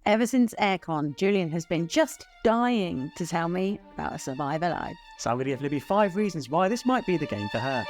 Ever since Aircon, Julian has been just dying to tell me about a Survive Alive. So I'm going to give Libby 5 reasons why this might be the game for her.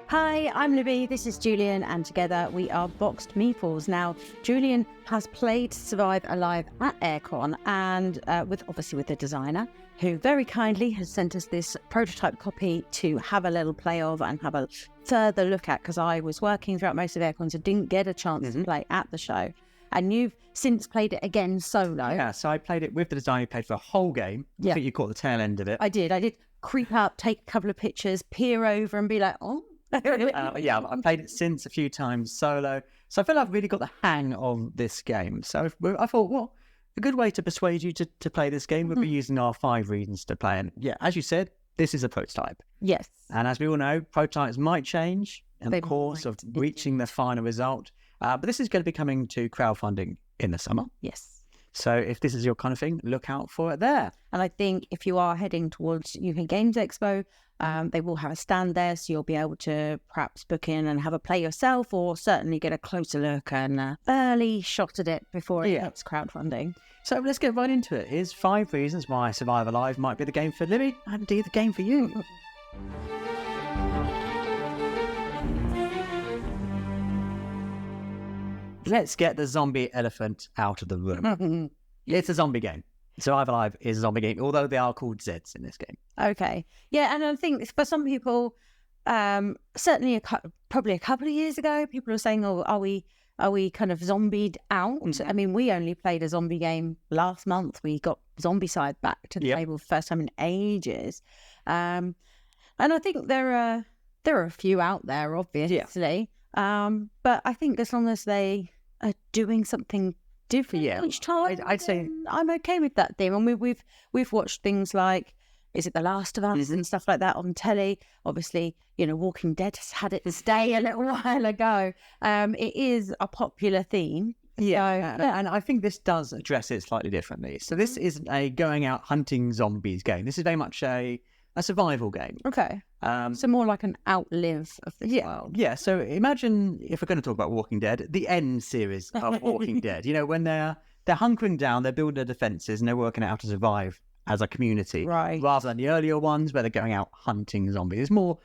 Hi, I'm Libby, this is Julian, and together we are BoxedMeeples. Now, Julian has played Survive Alive at Aircon, and with the designer, who very kindly has sent us this prototype copy to have a little play of and have a further look at, because I was working throughout most of Aircon, so didn't get a chance to play at the show. And you've since played it again solo. Yeah, so I played it with the designer who played for a whole game. I think you caught the tail end of it. I did creep up, take a couple of pictures, peer over and be like, oh. Yeah, I've played it since a few times solo, so I feel like I've really got the hang of this game. So I thought, well, a good way to persuade you to play this game would be using our 5 reasons to play. And yeah, as you said, this is a prototype. Yes. And as we all know, prototypes might change in the course of reaching the final result. But this is going to be coming to crowdfunding in the summer. Yes. So if this is your kind of thing, look out for it there. And I think if you are heading towards UK Games Expo, they will have a stand there, so you'll be able to perhaps book in and have a play yourself, or certainly get a closer look and early shot at it before it hits crowdfunding. So let's get right into it. Here's 5 reasons why Survive Alive might be the game for Libby and indeed the game for you. Let's get the zombie elephant out of the room. It's a zombie game. Survive Alive is a zombie game, although they are called Zeds in this game. Okay. Yeah, and I think for some people, certainly probably a couple of years ago, people are saying, oh, are we kind of zombied out? I mean, we only played a zombie game last month. We got Zombicide back to the table first time in ages. And I think there are a few out there, obviously. But I think as long as they are doing something different each time, I'd say I'm okay with that theme. And we've watched things like, is it The Last of Us and stuff like that on telly? Obviously, Walking Dead has had its day a little while ago. It is a popular theme. And I think this does address it slightly differently. So this isn't a going out hunting zombies game. This is very much a survival game. Okay. So more like an outlive of the world. Yeah, so imagine, if we're going to talk about Walking Dead, the end series of Walking Dead. When they're hunkering down, they're building their defences and they're working out how to survive as a community. Right. Rather than the earlier ones where they're going out hunting zombies. It's more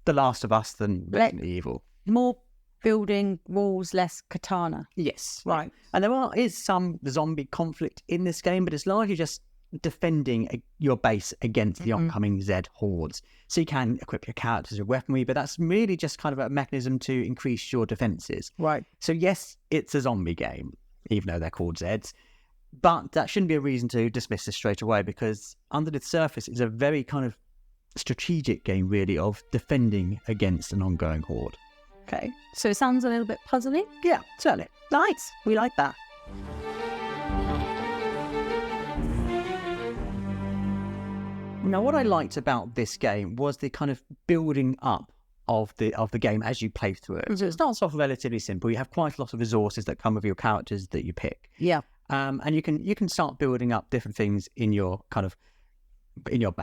The Last of Us than Resident Evil. More building walls, less katana. Yes. Right. And there is some zombie conflict in this game, but it's largely just defending your base against the oncoming Zed hordes. So you can equip your characters with weaponry, but that's really just kind of a mechanism to increase your defenses. Right. So yes, it's a zombie game, even though they're called Zeds, but that shouldn't be a reason to dismiss this straight away, because under the surface it's a very kind of strategic game, really, of defending against an ongoing horde. Okay. So it sounds a little bit puzzling? Yeah, certainly. Nice. We like that. Now, what I liked about this game was the kind of building up of the game as you play through it. So it starts off relatively simple. You have quite a lot of resources that come with your characters that you pick. Yeah. And you can start building up different things in your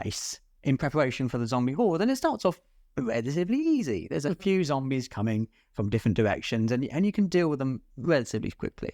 base in preparation for the zombie horde. And it starts off relatively easy. There's a few zombies coming from different directions, and you can deal with them relatively quickly.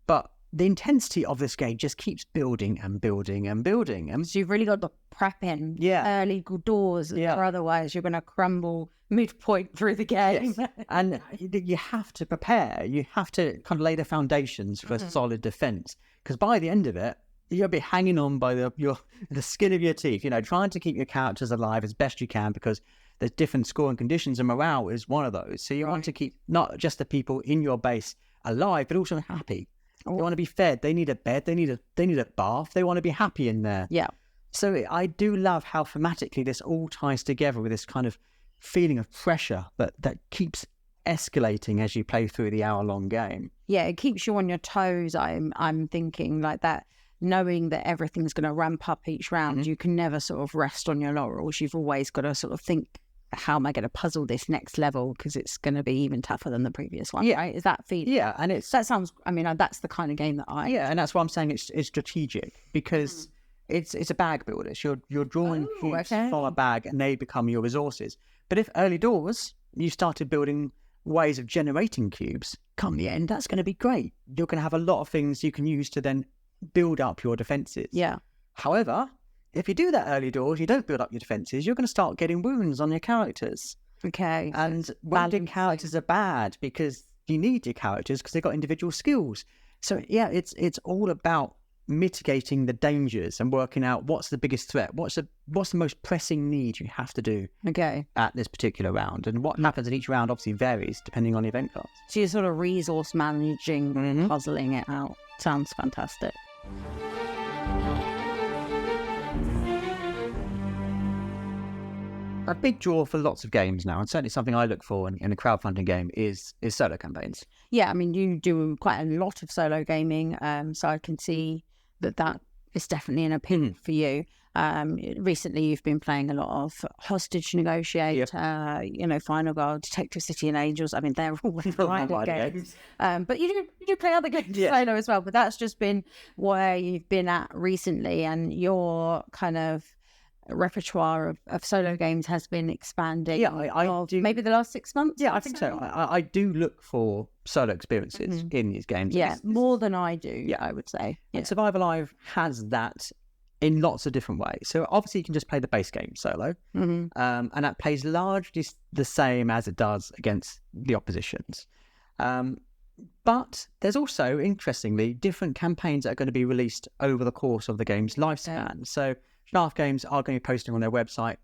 But the intensity of this game just keeps building and building and building. And so you've really got to prep in early doors, or otherwise you're going to crumble midpoint through the game. Yes. And you have to prepare. You have to kind of lay the foundations for a solid defense, because by the end of it, you'll be hanging on by the skin of your teeth, trying to keep your characters alive as best you can, because there's different scoring conditions, and morale is one of those. So you want to keep not just the people in your base alive, but also happy. They want to be fed. They need a bed. They need a bath. They want to be happy in there. Yeah. So I do love how thematically this all ties together with this kind of feeling of pressure that keeps escalating as you play through the hour-long game. Yeah, it keeps you on your toes. I'm thinking like that, knowing that everything's going to ramp up each round. You can never sort of rest on your laurels. You've always got to sort of think, how am I going to puzzle this next level, because it's going to be even tougher than the previous one. Yeah. Right? Is that feeling? Yeah, and that sounds. I mean, that's the kind of game that and that's why I'm saying it's strategic, because it's a bag builder. So you're drawing cubes from a bag, and they become your resources. But if early doors you started building ways of generating cubes, come the end, that's going to be great. You're going to have a lot of things you can use to then build up your defenses. Yeah. However, if you do that early doors, you don't build up your defenses, you're going to start getting wounds on your characters. Okay. And wounded characters are bad because you need your characters because they've got individual skills. So yeah, it's all about mitigating the dangers and working out what's the biggest threat, what's the most pressing need you have to do at this particular round. And what happens in each round obviously varies depending on the event cards. So you're sort of resource managing, puzzling it out. Sounds fantastic. A big draw for lots of games now, and certainly something I look for in a crowdfunding game is solo campaigns. Yeah, I mean, you do quite a lot of solo gaming, so I can see that is definitely an appeal for you. Recently, you've been playing a lot of Hostage Negotiator, Final Girl, Detective City and Angels. I mean, they're all wonderful games. But you do play other games solo as well, but that's just been where you've been at recently, and your kind of repertoire of solo games has been expanding. Yeah, I do. Maybe the last 6 months. Yeah, I think so. I do look for solo experiences in these games. Yeah, more than I do. Yeah, I would say. Yeah. And Survive Alive has that in lots of different ways. So obviously you can just play the base game solo, and that plays largely the same as it does against the oppositions. But there's also, interestingly, different campaigns that are going to be released over the course of the game's lifespan. So Shaft Games are going to be posting on their website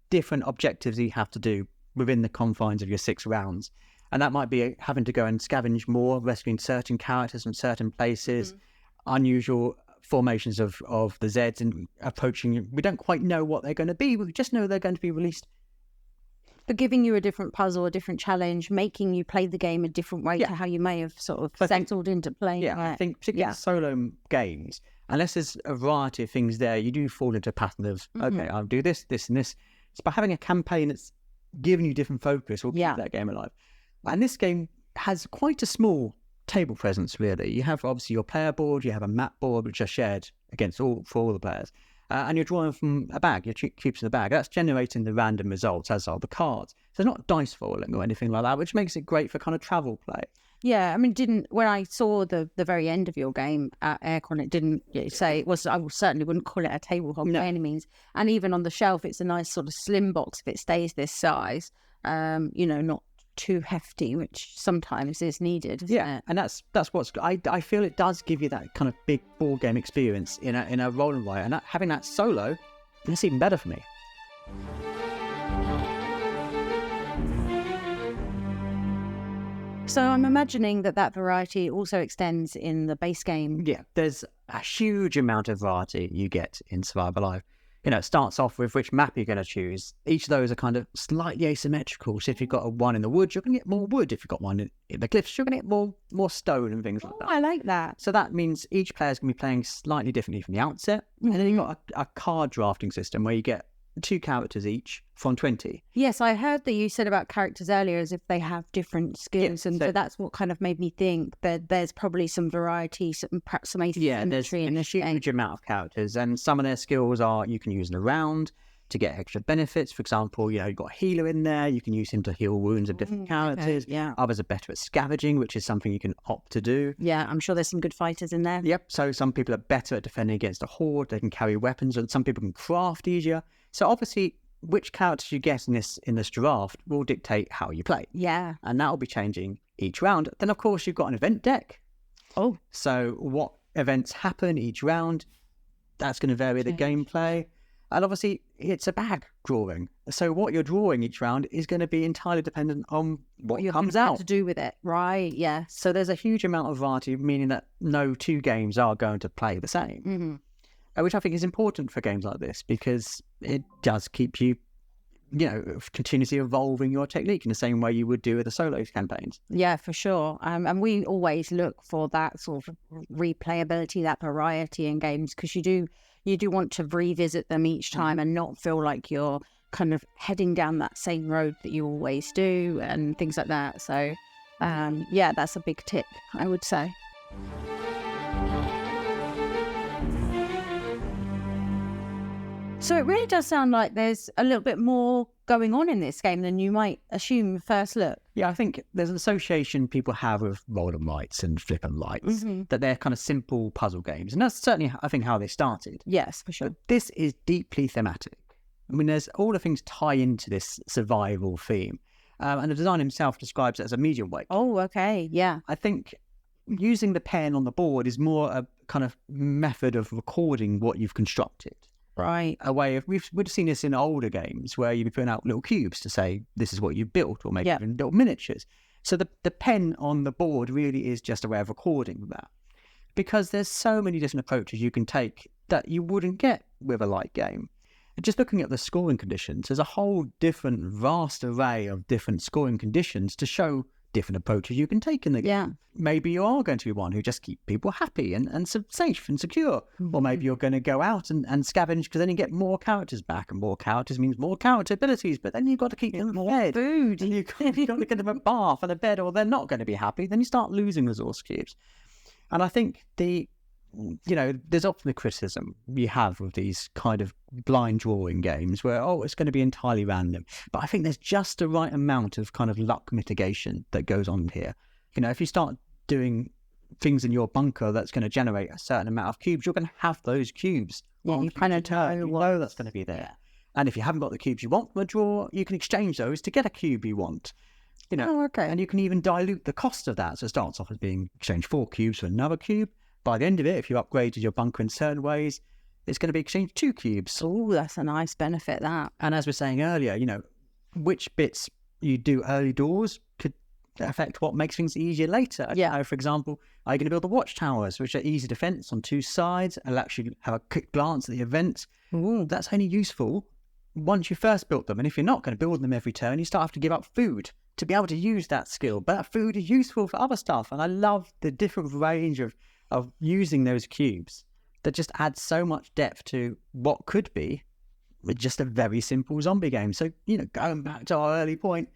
different objectives you have to do within the confines of your 6 rounds. And that might be having to go and scavenge more, rescuing certain characters from certain places, unusual formations of the Zeds and approaching. We don't quite know what they're going to be. We just know they're going to be released. But giving you a different puzzle, a different challenge, making you play the game a different way to how you may have sort of settled into playing. Yeah, I think particularly solo games, unless there's a variety of things there, you do fall into a pattern of, okay, I'll do this, this and this. It's by having a campaign that's giving you different focus will keep that game alive. And this game has quite a small table presence, really. You have obviously your player board, you have a map board, which are shared for all the players. And you're drawing from a bag, your cubes in the bag. That's generating the random results, as are the cards. So it's not dice rolling or anything like that, which makes it great for kind of travel play. Yeah, I mean, when I saw the very end of your game at Aircon, it didn't say it was. I certainly wouldn't call it a table hog by any means. And even on the shelf, it's a nice sort of slim box if it stays this size. Not too hefty, which sometimes is needed. Isn't it? And that's what's. I feel it does give you that kind of big board game experience in a roll and write, and having that solo, that's even better for me. So I'm imagining that variety also extends in the base game. Yeah, there's a huge amount of variety you get in Survive Alive. It starts off with which map you're going to choose. Each of those are kind of slightly asymmetrical. So if you've got one in the woods, you're going to get more wood. If you've got one in the cliffs, you're going to get more stone and things like that. I like that. So that means each player's going to be playing slightly differently from the outset. And then you've got a card drafting system where you get 2 characters each from 20. Yes, I heard that you said about characters earlier as if they have different skills, and so that's what kind of made me think that there's probably some variety, perhaps some asymmetry in this game. There's a huge amount of characters, and some of their skills are you can use in a round to get extra benefits. For example, you've got a healer in there, you can use him to heal wounds of different characters. Okay, yeah. Others are better at scavenging, which is something you can opt to do. Yeah, I'm sure there's some good fighters in there. Yep, so some people are better at defending against a horde, they can carry weapons, and some people can craft easier. So obviously, which characters you get in this draft will dictate how you play. Yeah. And that will be changing each round. Then, of course, you've got an event deck. Oh. So what events happen each round, that's going to vary the gameplay. And obviously, it's a bag drawing. So what you're drawing each round is going to be entirely dependent on what comes out. To do with it, right? Yeah. So there's a huge amount of variety, meaning that no 2 games are going to play the same. Which I think is important for games like this because it does keep you, continuously evolving your technique in the same way you would do with the solo campaigns. Yeah, for sure. And we always look for that sort of replayability, that variety in games, because you do want to revisit them each time and not feel like you're kind of heading down that same road that you always do and things like that. So, that's a big tip, I would say. So it really does sound like there's a little bit more going on in this game than you might assume first look. Yeah, I think there's an association people have with roll and rights and flip and lights, that they're kind of simple puzzle games. And that's certainly, I think, how they started. Yes, for sure. But this is deeply thematic. I mean, there's all the things tie into this survival theme. And the designer himself describes it as a medium weight. Oh, okay. Yeah. I think using the pen on the board is more a kind of method of recording what you've constructed. Right. A way of, we've seen this in older games where you'd be putting out little cubes to say this is what you built, or maybe even little miniatures. So the pen on the board really is just a way of recording that, because there's so many different approaches you can take that you wouldn't get with a light game. And just looking at the scoring conditions, there's a whole different vast array of different scoring conditions to show different approaches you can take in the game. Yeah. Maybe you are going to be one who just keep people happy and safe and secure. Or maybe you're going to go out and scavenge, because then you get more characters back, and more characters means more character abilities, but then you've got to keep them fed. Food. And you've got to get them a bath and a bed, or they're not going to be happy. Then you start losing resource cubes. And I think there's often the criticism you have with these kind of blind drawing games where, it's going to be entirely random. But I think there's just the right amount of kind of luck mitigation that goes on here. If you start doing things in your bunker that's going to generate a certain amount of cubes, you're going to have those cubes. Yeah, you kind of know that's going to be there. Yeah. And if you haven't got the cubes you want from a draw, you can exchange those to get a cube you want. Okay. And you can even dilute the cost of that. So it starts off as being exchanged 4 cubes for another cube. By the end of it, if you upgraded your bunker in certain ways, it's going to be exchanged 2 cubes. Oh, that's a nice benefit, that. And as we were saying earlier, which bits you do early doors could affect what makes things easier later. Yeah. For example, are you going to build the watchtowers, which are easy defense on 2 sides, and actually have a quick glance at the events? Ooh. That's only useful once you first built them. And if you're not going to build them every turn, you start to have to give up food to be able to use that skill. But that food is useful for other stuff. And I love the different range of using those cubes that just adds so much depth to what could be just a very simple zombie game. So, going back to our early point,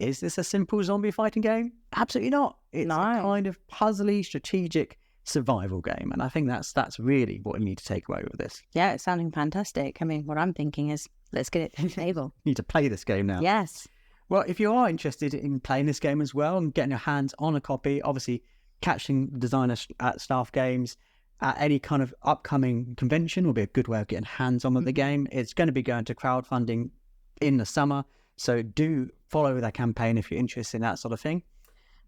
is this a simple zombie fighting game? Absolutely not. It's a kind of puzzly, strategic survival game. And I think that's really what we need to take away with this. Yeah, it's sounding fantastic. I mean, what I'm thinking is, let's get it to the table. You need to play this game now. Yes. Well, if you are interested in playing this game as well and getting your hands on a copy, obviously catching designers at staff games at any kind of upcoming convention will be a good way of getting hands on with the game. It's going to be going to crowdfunding in the summer, so do follow their campaign if you're interested in that sort of thing.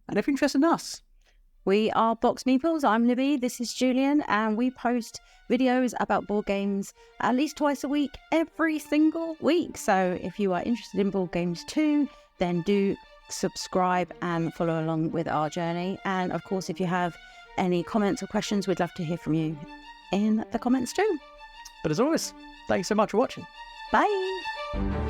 And if you're interested in us, we are BoxedMeeples. I'm Libby, this is Julian, and we post videos about board games at least twice a week, every single week. So if you are interested in board games too, then do subscribe and follow along with our journey. And of course, if you have any comments or questions, we'd love to hear from you in the comments too. But as always, thanks so much for watching. Bye.